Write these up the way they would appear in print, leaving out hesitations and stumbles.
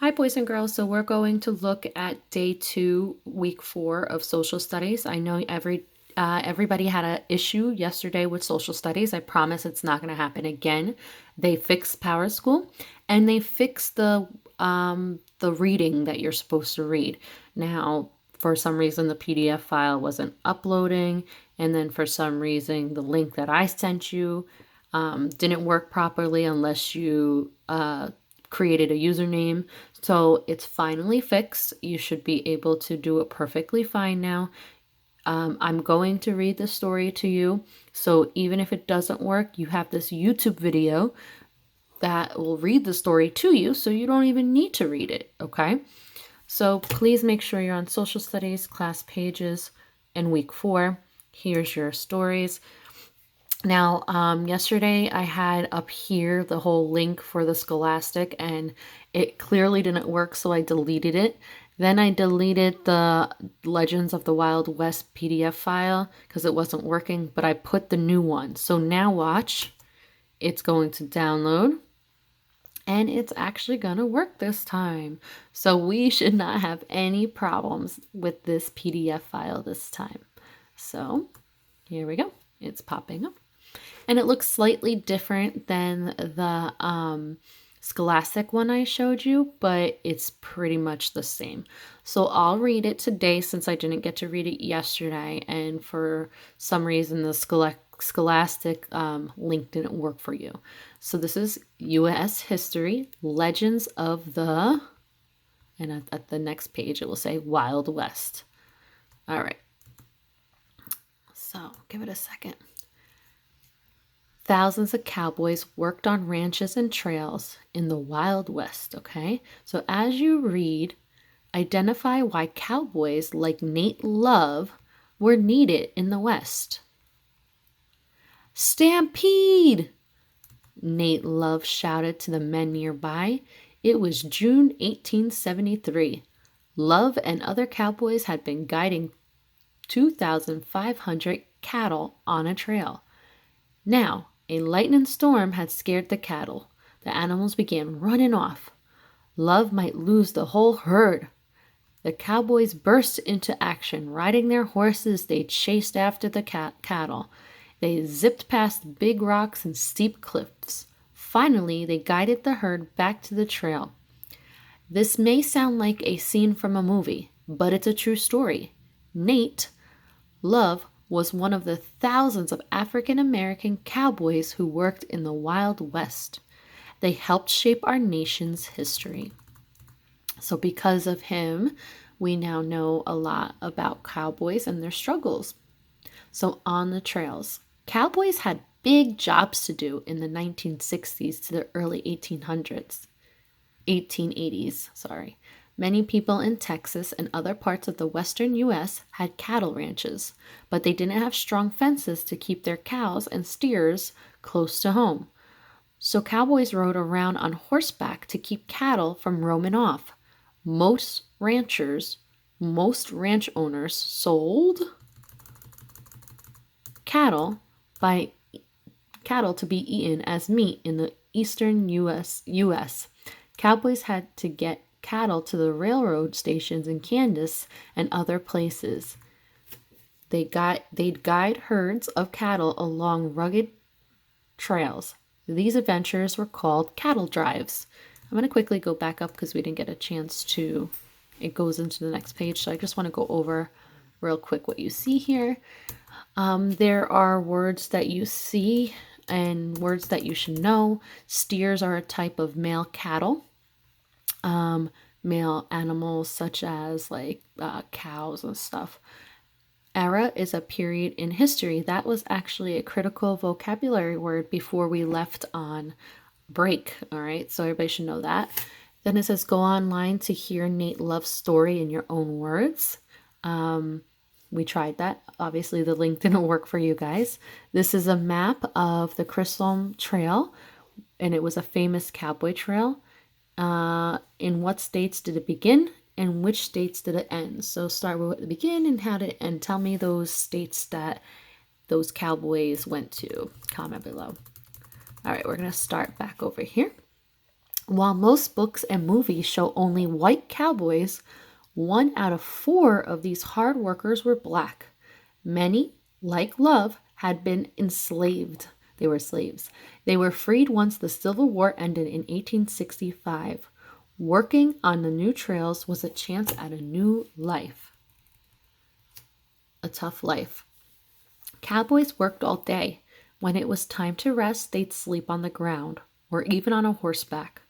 Hi, boys and girls. So we're going to look at day 2, week 4 of social studies. I know everybody had an issue yesterday with social studies. I promise it's not going to happen again. They fixed Power School and they fixed the reading that you're supposed to read. Now, for some reason, the PDF file wasn't uploading, and then for some reason, the link that I sent you didn't work properly unless you created a username. So it's finally fixed. You should be able to do it perfectly fine now. I'm going to read the story to you. So even if it doesn't work, you have this YouTube video that will read the story to you, so you don't even need to read it, okay? So please make sure you're on social studies, class pages, and week 4. Here's your stories. Now, yesterday I had up here the whole link for the Scholastic and it clearly didn't work, so I deleted it. Then I deleted the Legends of the Wild West PDF file because it wasn't working, but I put the new one. So now watch, it's going to download and it's actually gonna work this time. So we should not have any problems with this PDF file this time. So here we go, it's popping up. And it looks slightly different than the Scholastic one I showed you, but it's pretty much the same. So I'll read it today since I didn't get to read it yesterday. And for some reason, the Scholastic link didn't work for you. So this is U.S. History, Legends of the, and at the next page it will say Wild West. All right. So give it a second. Thousands of cowboys worked on ranches and trails in the Wild West, okay? So as you read, identify why cowboys like Nate Love were needed in the West. Stampede! Nate Love shouted to the men nearby. It was June 1873. Love and other cowboys had been guiding 2,500 cattle on a trail. Now, a lightning storm had scared the cattle. The animals began running off. Love might lose the whole herd. The cowboys burst into action. Riding their horses, they chased after the cattle. They zipped past big rocks and steep cliffs. Finally, they guided the herd back to the trail. This may sound like a scene from a movie, but it's a true story. Nate Love was one of the thousands of African American cowboys who worked in the Wild West. They helped shape our nation's history. So because of him, we now know a lot about cowboys and their struggles. So on the trails, cowboys had big jobs to do in the 1960s to the early 1880s, sorry. Many people in Texas and other parts of the western U.S. had cattle ranches, but they didn't have strong fences to keep their cows and steers close to home. So cowboys rode around on horseback to keep cattle from roaming off. Most ranch owners sold cattle to be eaten as meat in the eastern U.S. Cowboys had to get cattle to the railroad stations in Kansas and other places. They'd guide herds of cattle along rugged trails. These adventures were called cattle drives. I'm going to quickly go back up because we didn't get a chance to. It goes into the next page, so I just want to go over real quick what you see here. There are words that you see and words that you should know. Steers are a type of male cattle. Male animals such as like cows and stuff. Era is a period in history. That was actually a critical vocabulary word before we left on break. All right, so everybody should know that. Then it says go online to hear Nate Love's story in your own words. We tried that. Obviously, the link didn't work for you guys. This is a map of the Chisholm Trail, and it was a famous cowboy trail. In what states did it begin and which states did it end? So start with the begin and how did it end. Tell me those states that those cowboys went to. Comment below. All right, we're going to start back over here. While most books and movies show only white cowboys, 1 out of 4 of these hard workers were black. Many, like Love, had been enslaved. They were slaves. They were freed once the Civil War ended in 1865. Working on the new trails was a chance at a new life. A tough life. Cowboys worked all day. When it was time to rest, they'd sleep on the ground or even on a horseback.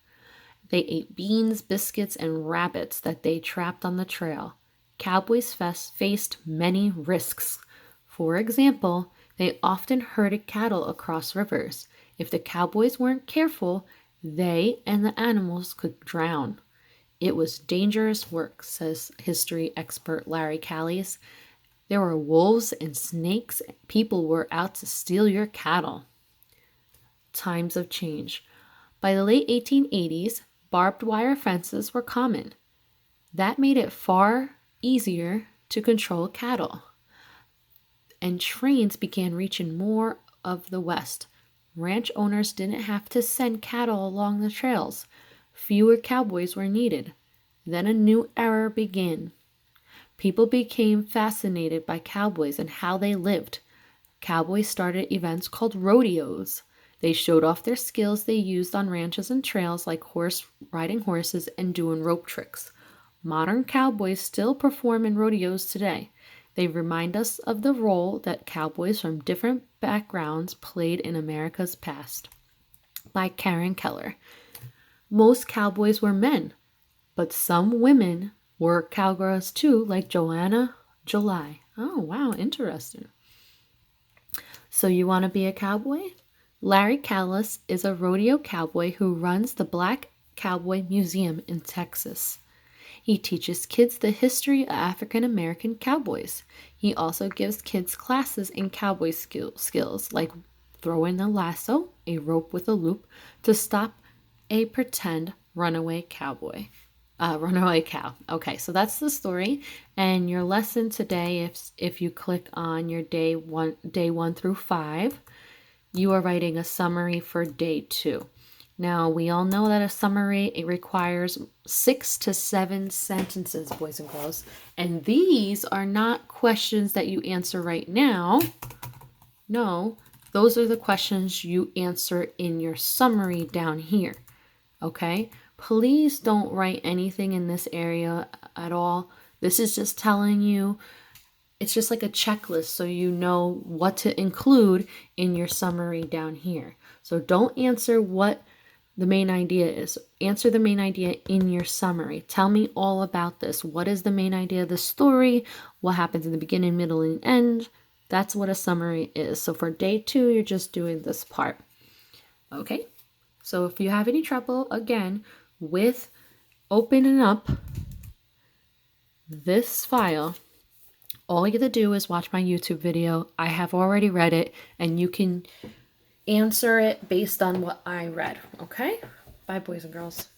They ate beans, biscuits, and rabbits that they trapped on the trail. Cowboys faced many risks. For example, they often herded cattle across rivers. If the cowboys weren't careful, they and the animals could drown. It was dangerous work, says history expert Larry Callies. There were wolves and snakes. People were out to steal your cattle. Times of change. By the late 1880s, barbed wire fences were common. That made it far easier to control cattle. And trains began reaching more of the West. Ranch owners didn't have to send cattle along the trails. Fewer cowboys were needed. Then a new era began. People became fascinated by cowboys and how they lived. Cowboys started events called rodeos. They showed off their skills they used on ranches and trails, like riding horses and doing rope tricks. Modern cowboys still perform in rodeos today. They remind us of the role that cowboys from different backgrounds played in America's past. By Karen Keller. Most cowboys were men, but some women were cowgirls too, like Joanna July. Oh, wow, interesting. So you want to be a cowboy? Larry Callis is a rodeo cowboy who runs the Black Cowboy Museum in Texas. He teaches kids the history of African American cowboys. He also gives kids classes in cowboy skills like throwing a lasso, a rope with a loop, to stop a pretend runaway cow. Okay, so that's the story. And your lesson today, if you click on your day 1 through 5, you are writing a summary for day 2. Now, we all know that a summary, it requires 6 to 7 sentences, boys and girls. And these are not questions that you answer right now. No, those are the questions you answer in your summary down here. Okay? Please don't write anything in this area at all. This is just telling you, it's just like a checklist so you know what to include in your summary down here. So don't answer what the main idea is. Answer the main idea in your summary. Tell me all about this. What is the main idea of the story? What happens in the beginning, middle, and end? That's what a summary is. So for day 2, you're just doing this part. Okay? So if you have any trouble, again, with opening up this file, all you have to do is watch my YouTube video. I have already read it, and you can answer it based on what I read. Okay? Bye, boys and girls.